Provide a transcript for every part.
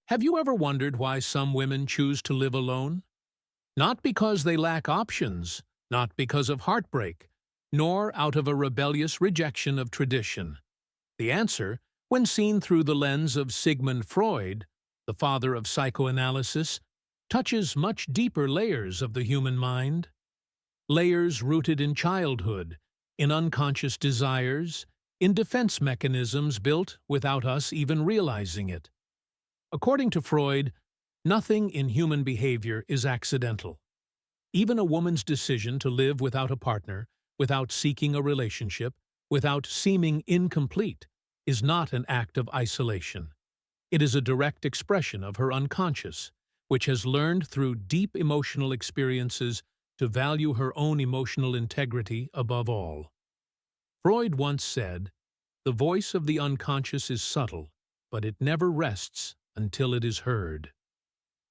Have you ever wondered why some women choose to live alone? Not because they lack options, not because of heartbreak, nor out of a rebellious rejection of tradition. The answer, when seen through the lens of Sigmund Freud, the father of psychoanalysis, touches much deeper layers of the human mind. Layers rooted in childhood, in unconscious desires, in defense mechanisms built without us even realizing it. According to Freud, nothing in human behavior is accidental. Even a woman's decision to live without a partner, without seeking a relationship, without seeming incomplete, is not an act of isolation. It is a direct expression of her unconscious, which has learned through deep emotional experiences to value her own emotional integrity above all. Freud once said, "The voice of the unconscious is subtle, but it never rests until it is heard."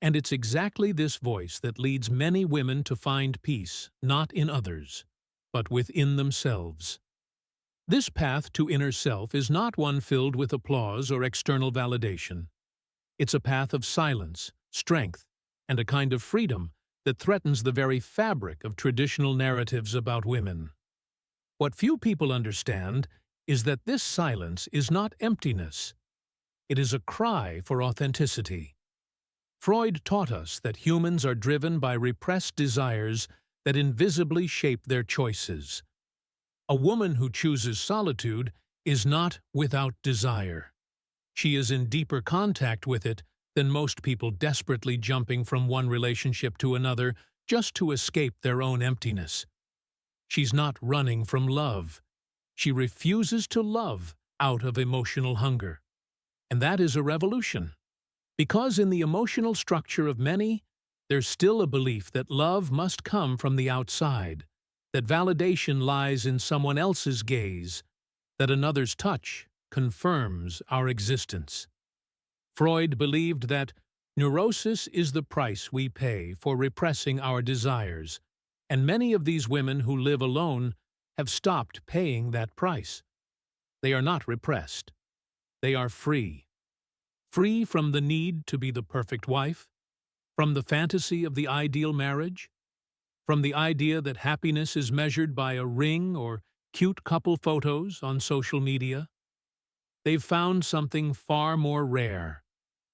And it's exactly this voice that leads many women to find peace, not in others, but within themselves. This path to inner self is not one filled with applause or external validation. It's a path of silence, strength, and a kind of freedom that threatens the very fabric of traditional narratives about women. What few people understand is that this silence is not emptiness. It is a cry for authenticity. Freud taught us that humans are driven by repressed desires that invisibly shape their choices. A woman who chooses solitude is not without desire. She is in deeper contact with it than most people desperately jumping from one relationship to another just to escape their own emptiness. She's not running from love. She refuses to love out of emotional hunger. And that is a revolution. Because in the emotional structure of many, there's still a belief that love must come from the outside, that validation lies in someone else's gaze, that another's touch confirms our existence. Freud believed that neurosis is the price we pay for repressing our desires, and many of these women who live alone have stopped paying that price. They are not repressed. They are free. Free from the need to be the perfect wife, from the fantasy of the ideal marriage, from the idea that happiness is measured by a ring or cute couple photos on social media. They've found something far more rare,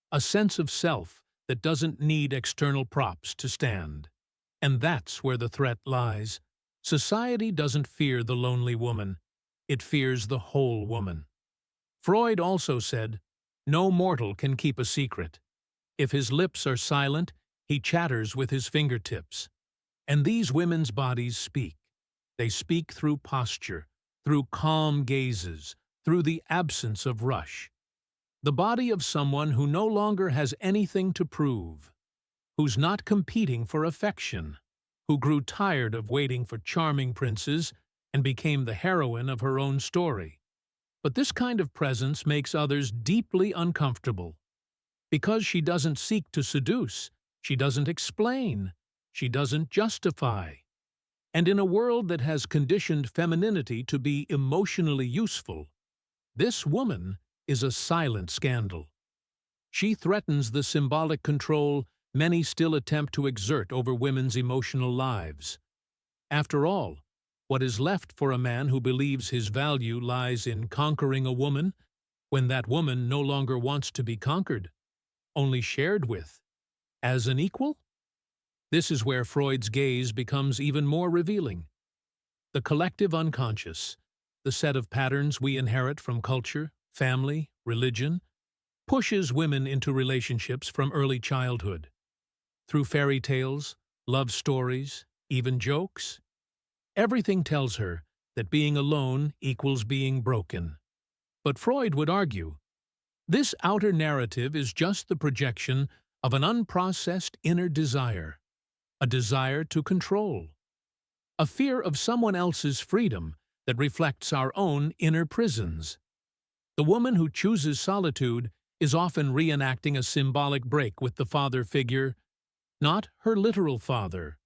a sense of self that doesn't need external props to stand. And that's where the threat lies. Society doesn't fear the lonely woman. It fears the whole woman. Freud also said, "No mortal can keep a secret. If his lips are silent, he chatters with his fingertips." And these women's bodies speak. They speak through posture, through calm gazes, through the absence of rush. The body of someone who no longer has anything to prove, who's not competing for affection, who grew tired of waiting for charming princes and became the heroine of her own story. But this kind of presence makes others deeply uncomfortable. Because she doesn't seek to seduce, she doesn't explain, she doesn't justify. And in a world that has conditioned femininity to be emotionally useful, this woman is a silent scandal. She threatens the symbolic control many still attempt to exert over women's emotional lives. After all, what is left for a man who believes his value lies in conquering a woman when that woman no longer wants to be conquered, only shared with, as an equal? This is where Freud's gaze becomes even more revealing. The collective unconscious, the set of patterns we inherit from culture, family, religion, pushes women into relationships from early childhood. Through fairy tales, love stories, even jokes, everything tells her that being alone equals being broken. But Freud would argue, this outer narrative is just the projection of an unprocessed inner desire, a desire to control, a fear of someone else's freedom that reflects our own inner prisons. The woman who chooses solitude is often reenacting a symbolic break with the father figure, not her literal father,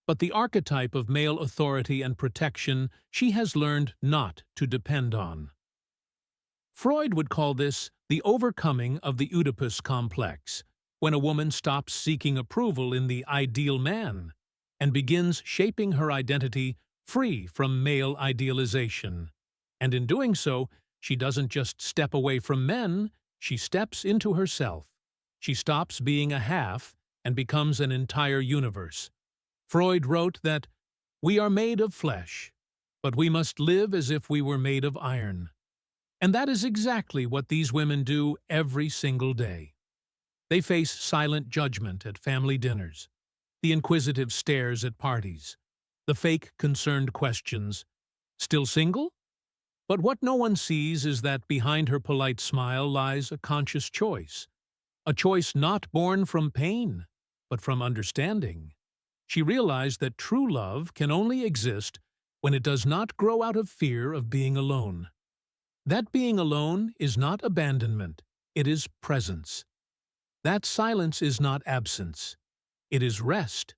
but the archetype of male authority and protection she has learned not to depend on. Freud would call this the overcoming of the Oedipus complex, when a woman stops seeking approval in the ideal man and begins shaping her identity free from male idealization. And in doing so, she doesn't just step away from men, she steps into herself. She stops being a half and becomes an entire universe. Freud wrote that, "We are made of flesh, but we must live as if we were made of iron." And that is exactly what these women do every single day. They face silent judgment at family dinners, the inquisitive stares at parties, the fake concerned questions. Still single? But what no one sees is that behind her polite smile lies a conscious choice. A choice not born from pain, but from understanding. She realized that true love can only exist when it does not grow out of fear of being alone. That being alone is not abandonment, it is presence. That silence is not absence, it is rest.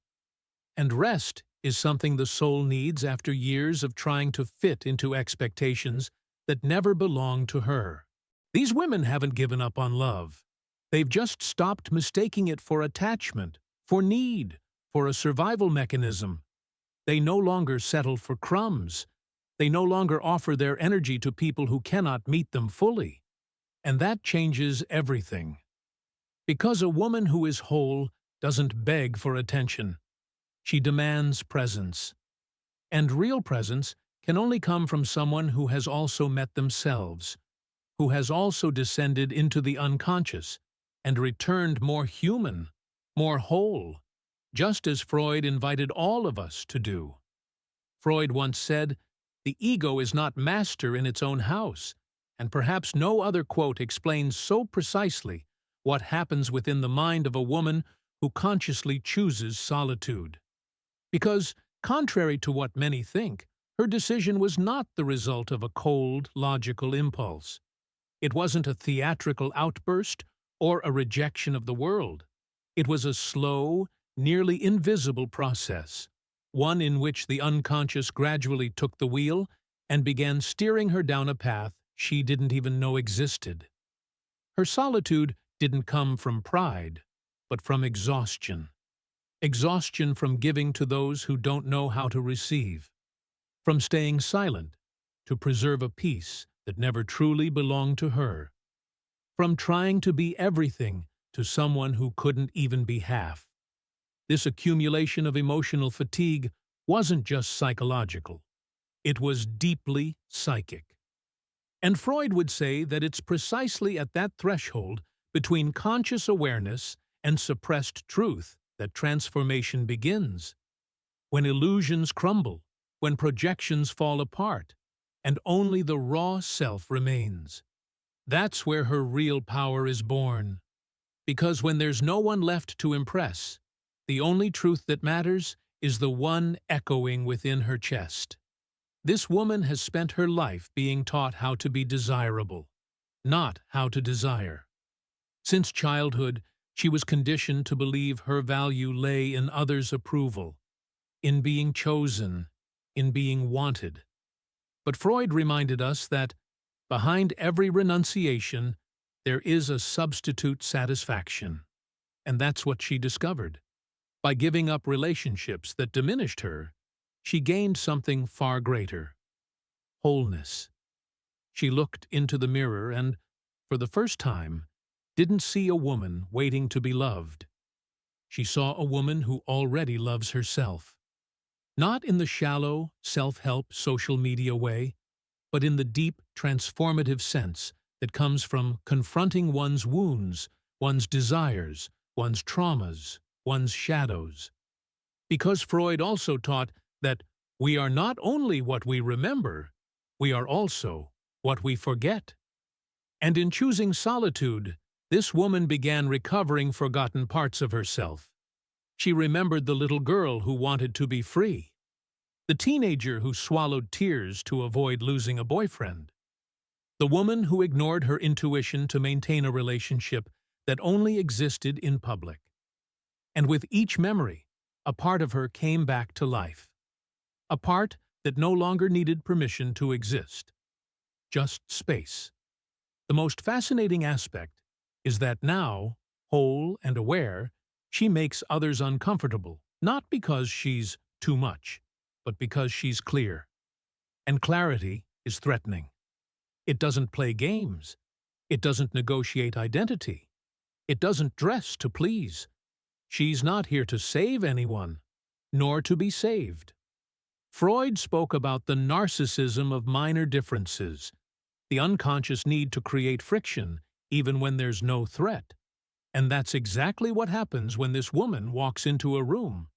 And rest is something the soul needs after years of trying to fit into expectations that never belong to her. These women haven't given up on love. They've just stopped mistaking it for attachment, for need, for a survival mechanism. They no longer settle for crumbs. They no longer offer their energy to people who cannot meet them fully. And that changes everything. Because a woman who is whole doesn't beg for attention. She demands presence. And real presence can only come from someone who has also met themselves, who has also descended into the unconscious and returned more human, more whole, just as Freud invited all of us to do. Freud once said, "The ego is not master in its own house," and perhaps no other quote explains so precisely what happens within the mind of a woman who consciously chooses solitude. Because, contrary to what many think, her decision was not the result of a cold, logical impulse. It wasn't a theatrical outburst or a rejection of the world. It was a slow, nearly invisible process, one in which the unconscious gradually took the wheel and began steering her down a path she didn't even know existed. Her solitude didn't come from pride, but from exhaustion. Exhaustion from giving to those who don't know how to receive. From staying silent to preserve a peace that never truly belonged to her. From trying to be everything to someone who couldn't even be half. This accumulation of emotional fatigue wasn't just psychological. It was deeply psychic. And Freud would say that it's precisely at that threshold between conscious awareness and suppressed truth that transformation begins. When illusions crumble, when projections fall apart, and only the raw self remains. That's where her real power is born. Because when there's no one left to impress, the only truth that matters is the one echoing within her chest. This woman has spent her life being taught how to be desirable, not how to desire. Since childhood, she was conditioned to believe her value lay in others' approval, in being chosen, in being wanted. But Freud reminded us that behind every renunciation, there is a substitute satisfaction. And that's what she discovered. By giving up relationships that diminished her, she gained something far greater: wholeness. She looked into the mirror and, for the first time, didn't see a woman waiting to be loved. She saw a woman who already loves herself. Not in the shallow, self-help social media way, but in the deep, transformative sense that comes from confronting one's wounds, one's desires, one's traumas, one's shadows. Because Freud also taught that we are not only what we remember, we are also what we forget. And in choosing solitude, this woman began recovering forgotten parts of herself. She remembered the little girl who wanted to be free, the teenager who swallowed tears to avoid losing a boyfriend, the woman who ignored her intuition to maintain a relationship that only existed in public. And with each memory, a part of her came back to life. A part that no longer needed permission to exist. Just space. The most fascinating aspect is that now, whole and aware, she makes others uncomfortable, not because she's too much, but because she's clear. And clarity is threatening. It doesn't play games. It doesn't negotiate identity. It doesn't dress to please. She's not here to save anyone, nor to be saved. Freud spoke about the narcissism of minor differences, the unconscious need to create friction even when there's no threat. And that's exactly what happens when this woman walks into a room.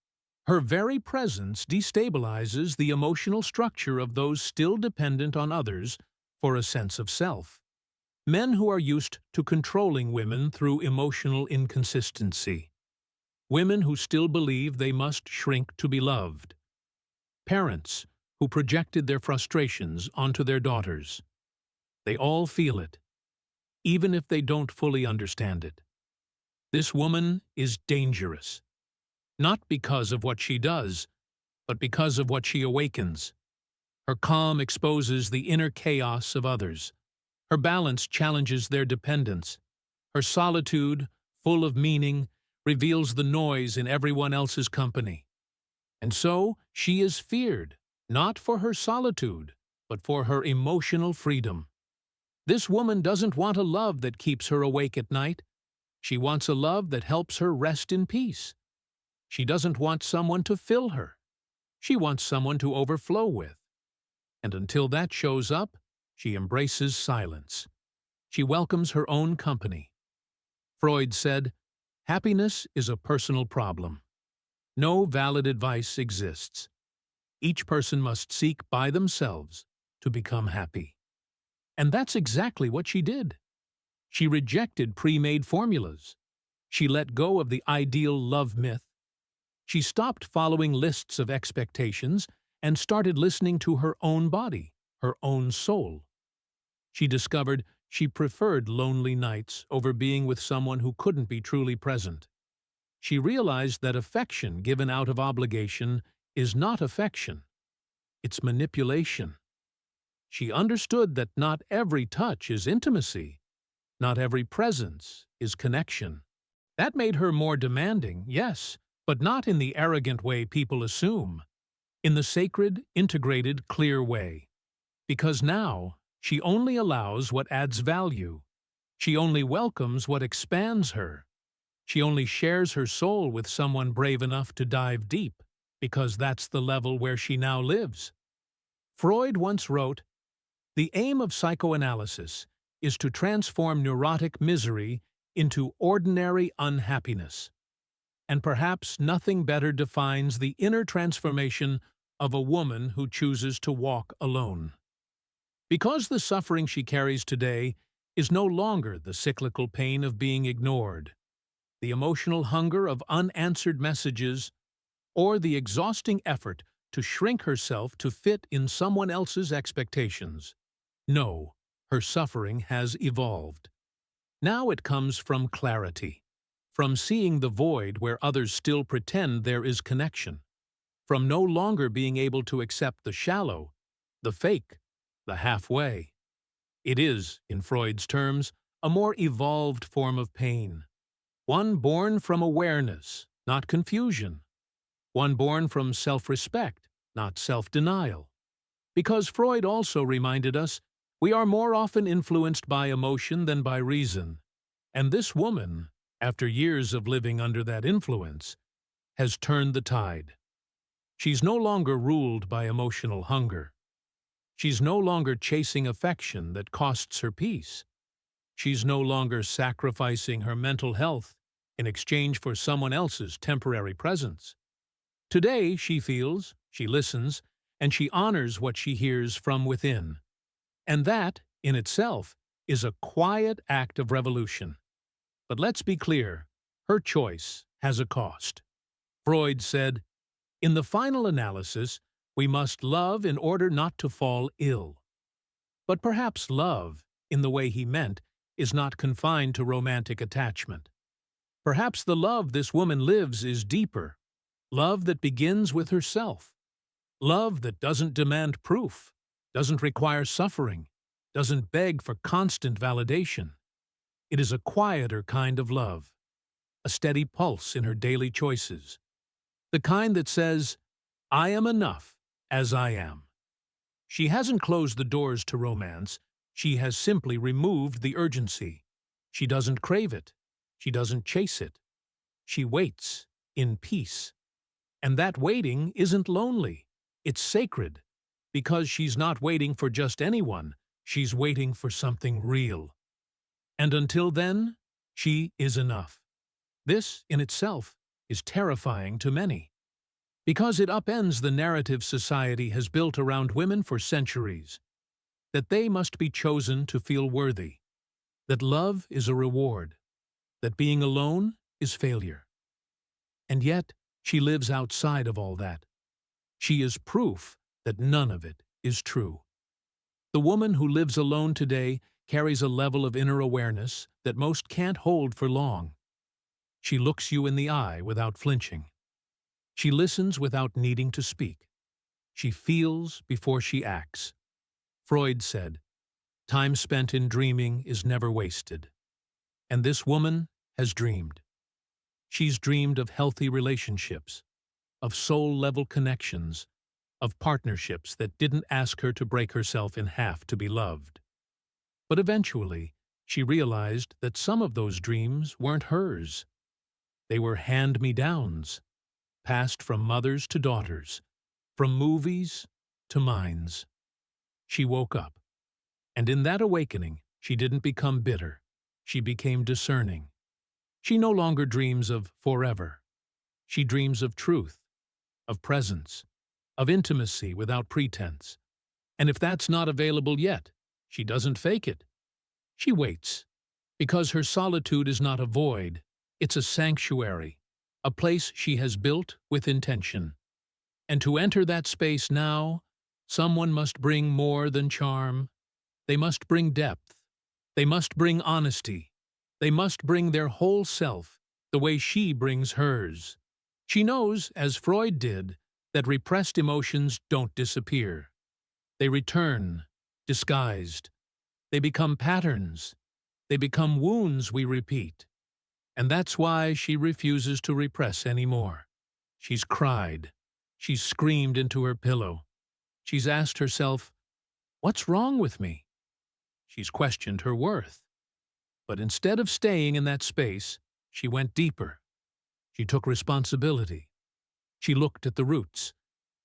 Her very presence destabilizes the emotional structure of those still dependent on others for a sense of self. Men who are used to controlling women through emotional inconsistency. Women who still believe they must shrink to be loved. Parents who projected their frustrations onto their daughters. They all feel it, even if they don't fully understand it. This woman is dangerous, not because of what she does, but because of what she awakens. Her calm exposes the inner chaos of others. Her balance challenges their dependence. Her solitude, full of meaning, reveals the noise in everyone else's company. And so she is feared, not for her solitude, but for her emotional freedom. This woman doesn't want a love that keeps her awake at night. She wants a love that helps her rest in peace. She doesn't want someone to fill her. She wants someone to overflow with. And until that shows up, she embraces silence. She welcomes her own company. Freud said, "Happiness is a personal problem. No valid advice exists. Each person must seek by themselves to become happy." And that's exactly what she did. She rejected pre-made formulas. She let go of the ideal love myth. She stopped following lists of expectations and started listening to her own body, her own soul. She discovered she preferred lonely nights over being with someone who couldn't be truly present. She realized that affection given out of obligation is not affection. It's manipulation. She understood that not every touch is intimacy. Not every presence is connection. That made her more demanding, yes, but not in the arrogant way people assume. In the sacred, integrated, clear way. Because now, she only allows what adds value. She only welcomes what expands her. She only shares her soul with someone brave enough to dive deep, because that's the level where she now lives. Freud once wrote, "The aim of psychoanalysis is to transform neurotic misery into ordinary unhappiness." And perhaps nothing better defines the inner transformation of a woman who chooses to walk alone. Because the suffering she carries today is no longer the cyclical pain of being ignored, the emotional hunger of unanswered messages, or the exhausting effort to shrink herself to fit in someone else's expectations. No, her suffering has evolved. Now it comes from clarity, from seeing the void where others still pretend there is connection, from no longer being able to accept the shallow, the fake, the halfway. It is, in Freud's terms, a more evolved form of pain, one born from awareness, not confusion, one born from self-respect, not self-denial. Because Freud also reminded us, we are more often influenced by emotion than by reason, and this woman, after years of living under that influence, has turned the tide. She's no longer ruled by emotional hunger. She's no longer chasing affection that costs her peace. She's no longer sacrificing her mental health in exchange for someone else's temporary presence. Today, she feels, she listens, and she honors what she hears from within. And that, in itself, is a quiet act of revolution. But let's be clear, her choice has a cost. Freud said, "In the final analysis, we must love in order not to fall ill." But perhaps love, in the way he meant, is not confined to romantic attachment. Perhaps the love this woman lives is deeper, love that begins with herself, love that doesn't demand proof, doesn't require suffering, doesn't beg for constant validation. It is a quieter kind of love, a steady pulse in her daily choices, the kind that says, I am enough as I am. She hasn't closed the doors to romance, she has simply removed the urgency. She doesn't crave it, she doesn't chase it. She waits in peace. And that waiting isn't lonely, it's sacred, because she's not waiting for just anyone, she's waiting for something real. And until then, she is enough. This, in itself, is terrifying to many, because it upends the narrative society has built around women for centuries, that they must be chosen to feel worthy, that love is a reward, that being alone is failure. And yet, she lives outside of all that. She is proof that none of it is true. The woman who lives alone today carries a level of inner awareness that most can't hold for long. She looks you in the eye without flinching. She listens without needing to speak. She feels before she acts. Freud said, "Time spent in dreaming is never wasted." And this woman has dreamed. She's dreamed of healthy relationships, of soul-level connections, of partnerships that didn't ask her to break herself in half to be loved. But eventually, she realized that some of those dreams weren't hers. They were hand-me-downs, passed from mothers to daughters, from movies to minds. She woke up, and in that awakening, she didn't become bitter. She became discerning. She no longer dreams of forever. She dreams of truth, of presence, of intimacy without pretense. And if that's not available yet, she doesn't fake it. She waits, because her solitude is not a void, it's a sanctuary, a place she has built with intention. And to enter that space now, someone must bring more than charm. They must bring depth. They must bring honesty. They must bring their whole self, the way she brings hers. She knows, as Freud did, that repressed emotions don't disappear. They return, disguised. They become patterns. They become wounds we repeat. And that's why she refuses to repress anymore. She's cried. She's screamed into her pillow. She's asked herself, "What's wrong with me?" She's questioned her worth. But instead of staying in that space, she went deeper. She took responsibility. She looked at the roots.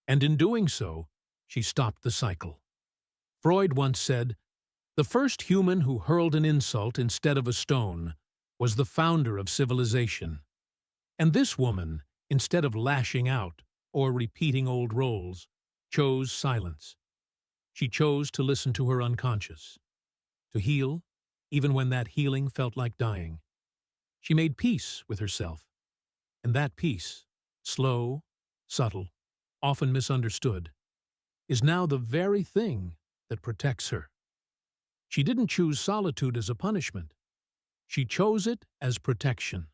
And in doing so, she stopped the cycle. Freud once said, "The first human who hurled an insult instead of a stone was the founder of civilization." And this woman, instead of lashing out or repeating old roles, chose silence. She chose to listen to her unconscious, to heal, even when that healing felt like dying. She made peace with herself. And that peace, slow, subtle, often misunderstood, is now the very thing that protects her. She didn't choose solitude as a punishment. She chose it as protection,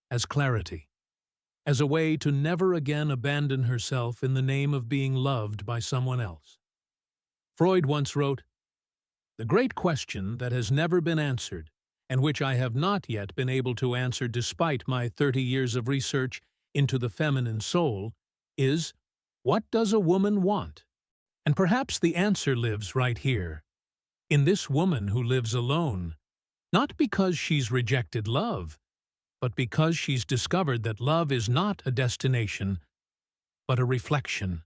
as clarity, as a way to never again abandon herself in the name of being loved by someone else. Freud once wrote, "The great question that has never been answered, and which I have not yet been able to answer despite my 30 years of research into the feminine soul, is, what does a woman want?" And perhaps the answer lives right here, in this woman who lives alone, not because she's rejected love, but because she's discovered that love is not a destination, but a reflection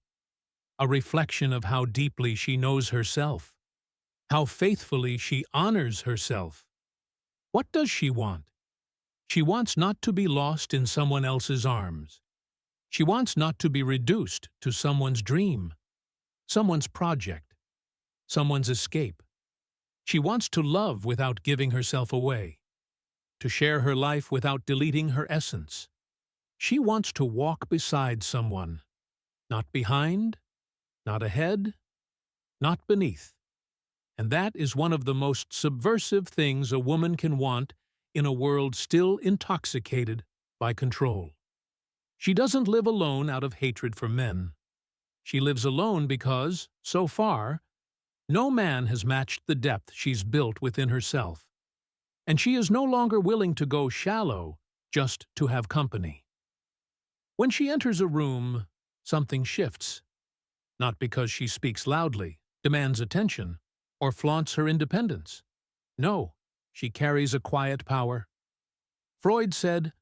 of how deeply she knows herself, how faithfully she honors herself. What does she want? She wants not to be lost in someone else's arms. She wants not to be reduced to someone's dream, someone's project, someone's escape. She wants to love without giving herself away, to share her life without deleting her essence. She wants to walk beside someone, not behind, not ahead, not beneath. And that is one of the most subversive things a woman can want in a world still intoxicated by control. She doesn't live alone out of hatred for men. She lives alone because, so far, no man has matched the depth she's built within herself. And she is no longer willing to go shallow just to have company. When she enters a room, something shifts, not because she speaks loudly, demands attention, or flaunts her independence. No, she carries a quiet power. Freud said,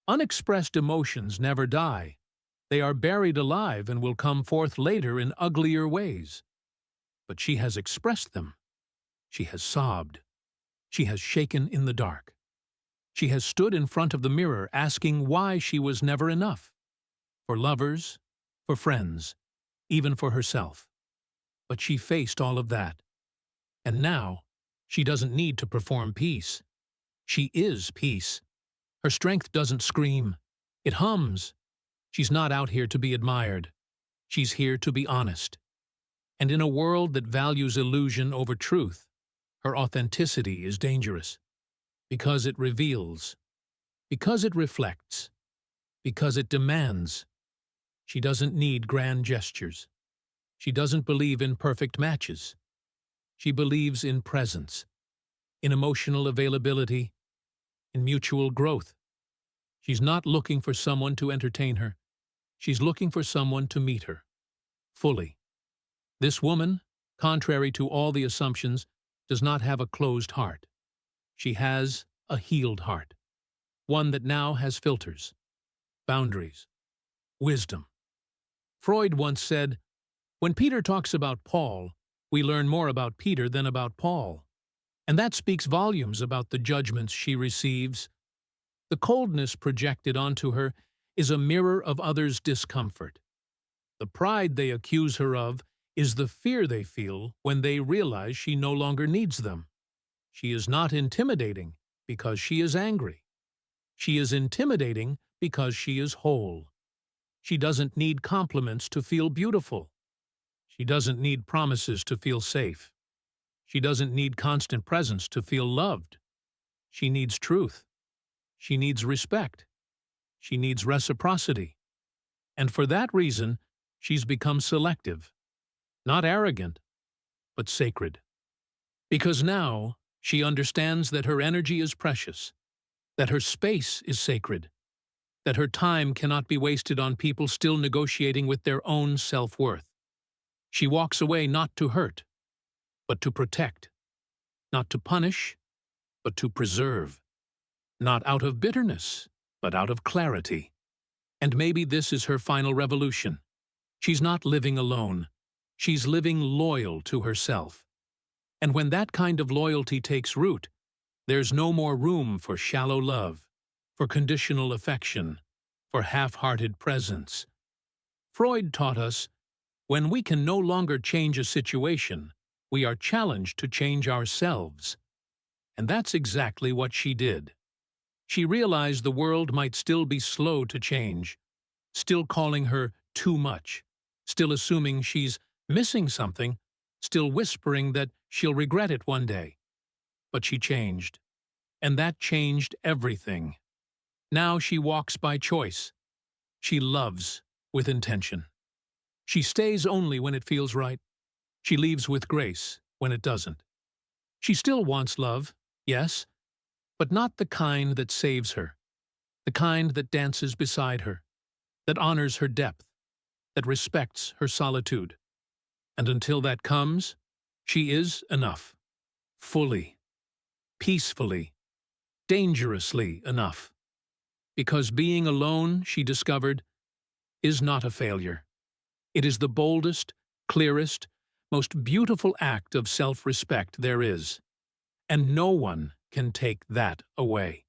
"Unexpressed emotions never die. They are buried alive and will come forth later in uglier ways." But she has expressed them. She has sobbed. She has shaken in the dark. She has stood in front of the mirror asking why she was never enough. For lovers, for friends, even for herself. But she faced all of that. And now, she doesn't need to perform peace. She is peace. Her strength doesn't scream. It hums. She's not out here to be admired. She's here to be honest. And in a world that values illusion over truth, her authenticity is dangerous. Because it reveals. Because it reflects. Because it demands. She doesn't need grand gestures. She doesn't believe in perfect matches. She believes in presence, in emotional availability, in mutual growth. She's not looking for someone to entertain her. She's looking for someone to meet her, fully. This woman, contrary to all the assumptions, does not have a closed heart. She has a healed heart, one that now has filters, boundaries, wisdom. Freud once said, "When Peter talks about Paul, we learn more about Peter than about Paul." And that speaks volumes about the judgments she receives. The coldness projected onto her is a mirror of others' discomfort. The pride they accuse her of is the fear they feel when they realize she no longer needs them. She is not intimidating because she is angry. She is intimidating because she is whole. She doesn't need compliments to feel beautiful. She doesn't need promises to feel safe. She doesn't need constant presence to feel loved. She needs truth. She needs respect. She needs reciprocity. And for that reason, she's become selective. Not arrogant, but sacred. Because now she understands that her energy is precious, that her space is sacred, that her time cannot be wasted on people still negotiating with their own self-worth. She walks away not to hurt, but to protect, not to punish, but to preserve, not out of bitterness, but out of clarity. And maybe this is her final revolution. She's not living alone. She's living loyal to herself. And when that kind of loyalty takes root, there's no more room for shallow love, for conditional affection, for half-hearted presence. Freud taught us, when we can no longer change a situation, we are challenged to change ourselves. And that's exactly what she did. She realized the world might still be slow to change, still calling her too much, still assuming she's missing something, still whispering that she'll regret it one day. But she changed, and that changed everything. Now she walks by choice. She loves with intention. She stays only when it feels right. She leaves with grace when it doesn't. She still wants love, yes, but not the kind that saves her, the kind that dances beside her, that honors her depth, that respects her solitude. And until that comes, she is enough, fully, peacefully, dangerously enough. Because being alone, she discovered, is not a failure. It is the boldest, clearest, most beautiful act of self-respect there is. And no one can take that away.